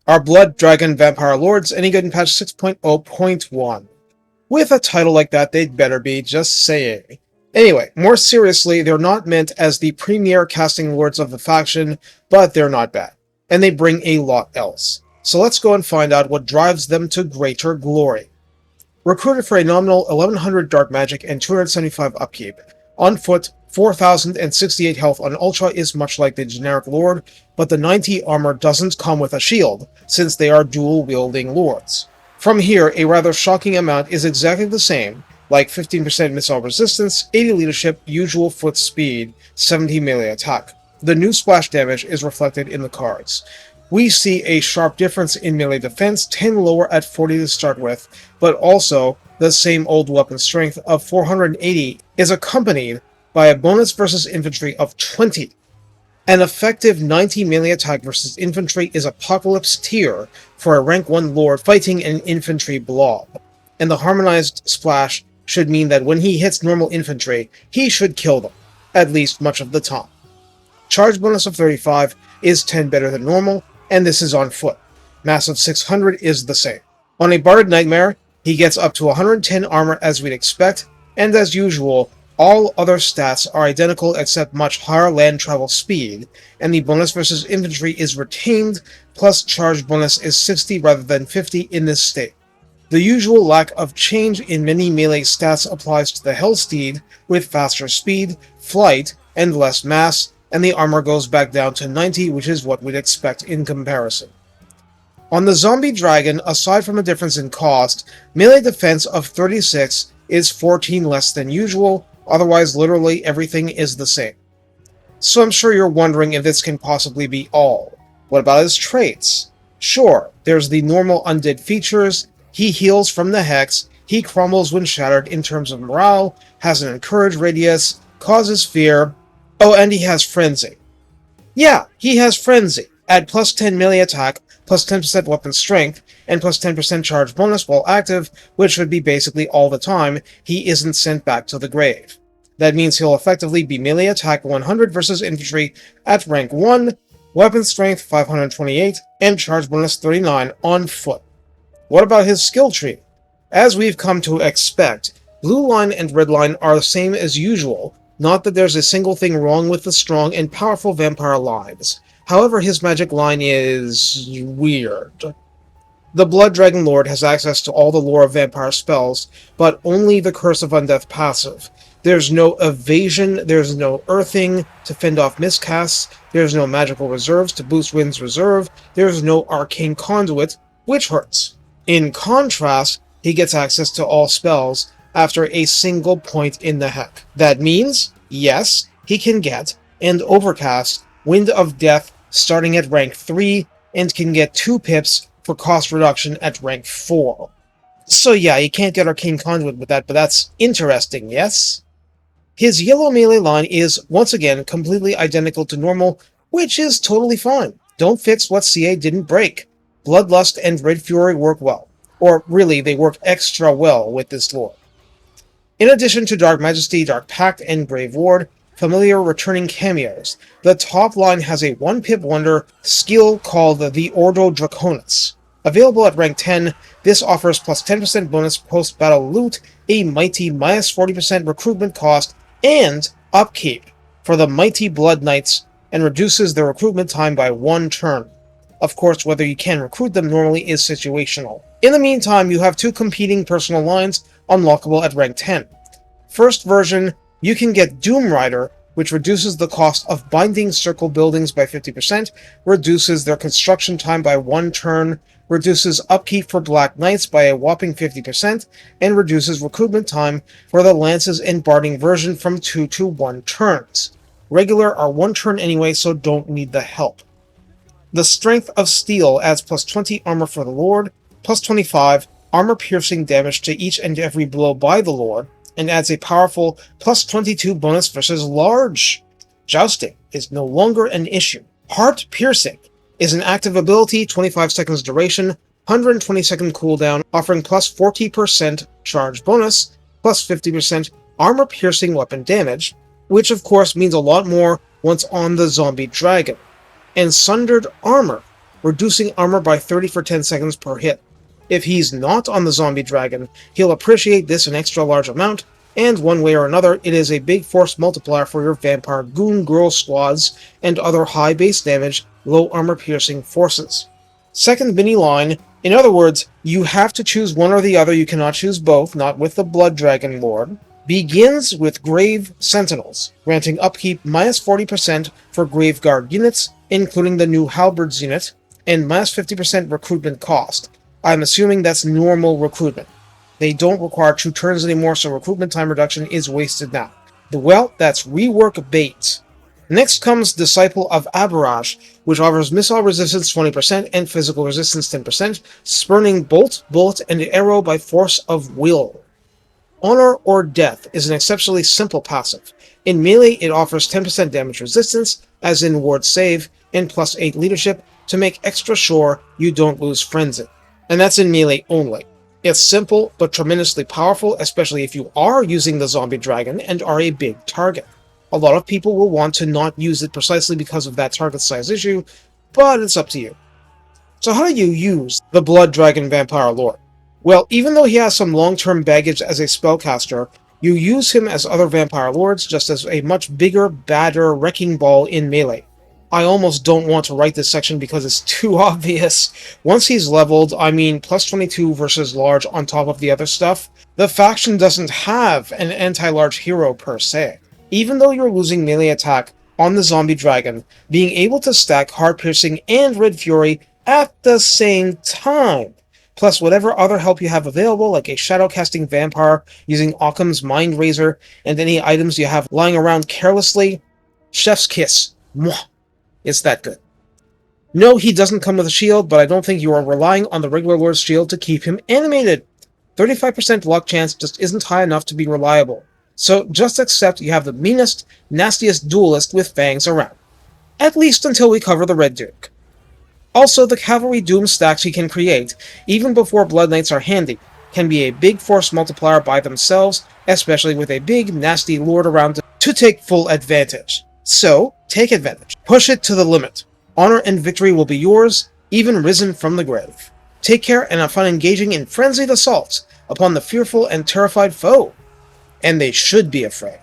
Our Blood Dragon Vampire Lords, any good in patch 6.0.1. With a title like that, they'd better be, just saying. Anyway, more seriously, they're not meant as the premier casting lords of the faction, but they're not bad. And they bring a lot else. So let's go and find out what drives them to greater glory. Recruited for a nominal 1100 dark magic and 275 upkeep. On foot, 4068 health on Ultra is much like the generic lord, but the 90 armor doesn't come with a shield, since they are dual-wielding lords. From here, a rather shocking amount is exactly the same, like 15% missile resistance, 80 leadership, usual foot speed, 70 melee attack. The new splash damage is reflected in the cards. We see a sharp difference in melee defense, 10 lower at 40 to start with, but also the same old weapon strength of 480 is accompanied by a bonus versus infantry of 20. An effective 90 melee attack versus infantry is Apocalypse tier for a rank 1 lord fighting an infantry blob, and the harmonized splash should mean that when he hits normal infantry, he should kill them, at least much of the time. Charge bonus of 35 is 10 better than normal, and this is on foot. Mass of 600 is the same. On a Barded Nightmare, he gets up to 110 armor as we'd expect, and as usual, all other stats are identical except much higher land travel speed, and the bonus versus infantry is retained, plus charge bonus is 60 rather than 50 in this state. The usual lack of change in many melee stats applies to the Hellsteed, with faster speed, flight, and less mass, and the armor goes back down to 90, which is what we'd expect in comparison. On the Zombie Dragon, aside from a difference in cost, melee defense of 36 is 14 less than usual, otherwise literally everything is the same. So I'm sure you're wondering if this can possibly be all. What about his traits? Sure, there's the normal undead features, he heals from the Hex, he crumbles when shattered in terms of morale, has an encourage radius, causes fear, oh, and he has Frenzy. Yeah, he has Frenzy, at plus 10 melee attack, plus 10% weapon strength, and plus 10% charge bonus while active, which would be basically all the time he isn't sent back to the grave. That means he'll effectively be melee attack 100 versus infantry at rank 1, weapon strength 528, and charge bonus 39 on foot. What about his skill tree? As we've come to expect, blue line and red line are the same as usual, not that there's a single thing wrong with the strong and powerful vampire lines. However, his magic line is weird. The Blood Dragon Lord has access to all the lore of vampire spells, but only the Curse of Undeath passive. There's no evasion, there's no earthing to fend off miscasts, there's no magical reserves to boost Wind's reserve, there's no arcane conduit, which hurts. In contrast, he gets access to all spells after a single point in the heck. That means, yes, he can get, and overcast, Wind of Death starting at rank 3, and can get 2 pips for cost reduction at rank 4. So yeah, you can't get Arcane Conduit with that, but that's interesting, yes? His yellow melee line is, once again, completely identical to normal, which is totally fine. Don't fix what CA didn't break. Bloodlust and Red Fury work well. Or really, they work extra well with this lore. In addition to Dark Majesty, Dark Pact, and Brave Ward, familiar returning cameos, the top line has a 1-pip wonder skill called the Ordo Draconis. Available at rank 10, this offers plus 10% bonus post-battle loot, a mighty minus 40% recruitment cost, and upkeep for the Mighty Blood Knights, and reduces their recruitment time by 1 turn. Of course, whether you can recruit them normally is situational. In the meantime, you have 2 competing personal lines unlockable at rank 10. First version, you can get Doom Rider, which reduces the cost of binding circle buildings by 50%, reduces their construction time by 1 turn, reduces upkeep for Black Knights by a whopping 50%, and reduces recruitment time for the Lances and Barding version from 2 to 1 turns. Regular are 1 turn anyway, so don't need the help. The Strength of Steel adds plus 20 armor for the Lord, plus 25 armor-piercing damage to each and every blow by the Lord, and adds a powerful plus 22 bonus versus large. Jousting is no longer an issue. Heart Piercing is an active ability, 25 seconds duration, 120 second cooldown, offering plus 40% charge bonus, plus 50% armor-piercing weapon damage, which of course means a lot more once on the Zombie Dragon. And Sundered Armor reducing armor by 30 for 10 seconds per hit. If he's not on the zombie dragon, he'll appreciate this an extra large amount, and one way or another, it is a big force multiplier for your vampire goon girl squads and other high base damage, low armor piercing forces. Second mini line, in other words, you have to choose one or the other, you cannot choose both, not with the Blood Dragon Lord, begins with Grave Sentinels, granting upkeep minus 40% for Graveguard units, including the new Halberds unit, and minus 50% recruitment cost. I'm assuming that's normal recruitment. They don't require 2 turns anymore, so recruitment time reduction is wasted now. Well, that's rework bait. Next comes Disciple of Aberrash, which offers missile resistance 20% and physical resistance 10%, spurning bolt, bullet, and arrow by force of will. Honor or Death is an exceptionally simple passive. In melee, it offers 10% damage resistance, as in Ward Save, and plus 8 leadership to make extra sure you don't lose friends in. And that's in melee only. It's simple, but tremendously powerful, especially if you are using the zombie dragon and are a big target. A lot of people will want to not use it precisely because of that target size issue, but it's up to you. So how do you use the Blood Dragon Vampire Lord? Well, even though he has some long-term baggage as a spellcaster, you use him as other Vampire Lords just as a much bigger, badder wrecking ball in melee. I almost don't want to write this section because it's too obvious. Once he's leveled, I mean plus 22 versus large on top of the other stuff, the faction doesn't have an anti-large hero per se. Even though you're losing melee attack on the zombie dragon, being able to stack Heart Piercing and Red Fury at the same time, plus whatever other help you have available, like a shadow-casting vampire using Occam's Mind Razor, and any items you have lying around carelessly, chef's kiss. Mwah. It's that good. No, he doesn't come with a shield, but I don't think you are relying on the regular Lord's shield to keep him animated. 35% luck chance just isn't high enough to be reliable. So just accept you have the meanest, nastiest duelist with fangs around. At least until we cover the Red Duke. Also, the Cavalry Doom stacks he can create, even before Blood Knights are handy, can be a big force multiplier by themselves, especially with a big, nasty Lord around to take full advantage. So, take advantage. Push it to the limit. Honor and victory will be yours, even risen from the grave. Take care and have fun engaging in frenzied assaults upon the fearful and terrified foe. And they should be afraid.